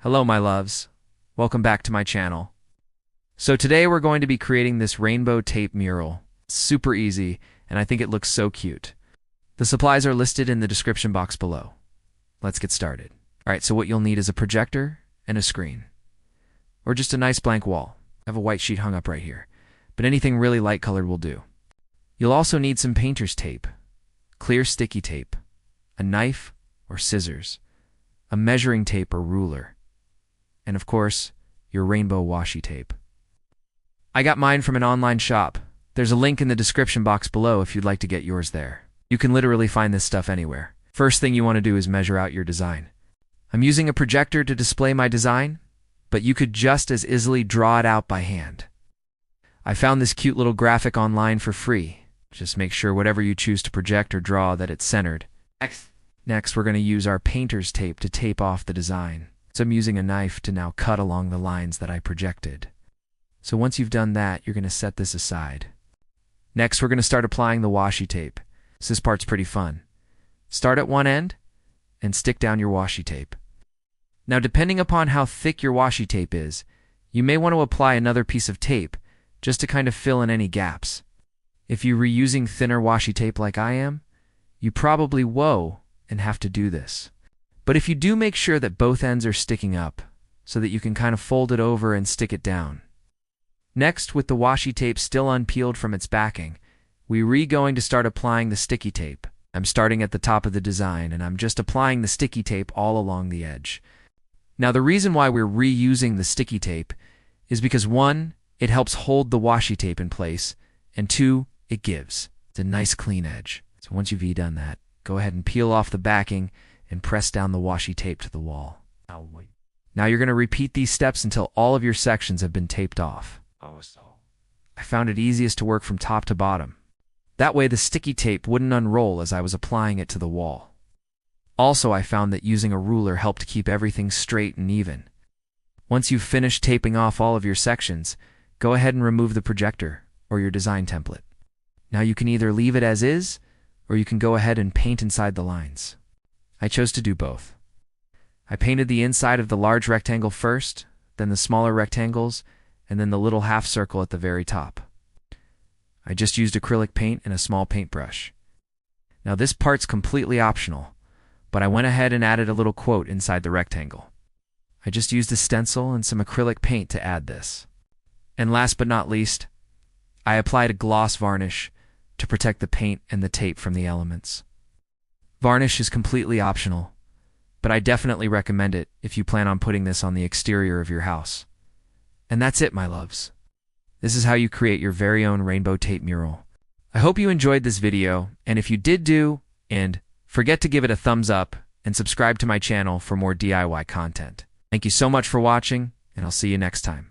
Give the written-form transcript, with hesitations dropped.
Hello, my loves. Welcome back to my channel. So today we're going to be creating this rainbow tape mural. It's super easy, and I think it looks so cute. The supplies are listed in the description box below. Let's get started. All right, so what you'll need is a projector and a screen. Or just a nice blank wall. I have a white sheet hung up right here, but anything really light colored will do. You'll also need some painter's tape, clear sticky tape, a knife or scissors, a measuring tape or ruler, and of course, your rainbow washi tape. I got mine from an online shop. There's a link in the description box below if you'd like to get yours there. You can literally find this stuff anywhere. First thing you want to do is measure out your design. I'm using a projector to display my design, but you could just as easily draw it out by hand. I found this cute little graphic online for free. Just make sure whatever you choose to project or draw that it's centered. Next, we're going to use our painter's tape to tape off the design. So I'm using a knife to now cut along the lines that I projected. So once you've done that, you're going to set this aside. Next, we're going to start applying the washi tape. So this part's pretty fun. Start at one end and stick down your washi tape. Now, depending upon how thick your washi tape is, you may want to apply another piece of tape just to kind of fill in any gaps. If you're reusing thinner washi tape like I am, you probably won't and have to do this. But if you do, make sure that both ends are sticking up so that you can kind of fold it over and stick it down. Next, with the washi tape still unpeeled from its backing, we're going to start applying the sticky tape. I'm starting at the top of the design, and I'm just applying the sticky tape all along the edge. Now, the reason why we're reusing the sticky tape is because 1, it helps hold the washi tape in place, and 2, it gives. It's a nice clean edge. So once you've done that, go ahead and peel off the backing and press down the washi tape to the wall. Now you're going to repeat these steps until all of your sections have been taped off. I found it easiest to work from top to bottom. That way the sticky tape wouldn't unroll as I was applying it to the wall. Also, I found that using a ruler helped keep everything straight and even. Once you've finished taping off all of your sections, go ahead and remove the projector or your design template. Now you can either leave it as is, or you can go ahead and paint inside the lines. I chose to do both. I painted the inside of the large rectangle first, then the smaller rectangles, and then the little half circle at the very top. I just used acrylic paint and a small paintbrush. Now this part's completely optional, but I went ahead and added a little quote inside the rectangle. I just used a stencil and some acrylic paint to add this. And last but not least, I applied a gloss varnish to protect the paint and the tape from the elements. Varnish is completely optional, but I definitely recommend it if you plan on putting this on the exterior of your house. And that's it, my loves. This is how you create your very own rainbow tape mural. I hope you enjoyed this video, and if you did forget to give it a thumbs up and subscribe to my channel for more DIY content. Thank you so much for watching, and I'll see you next time.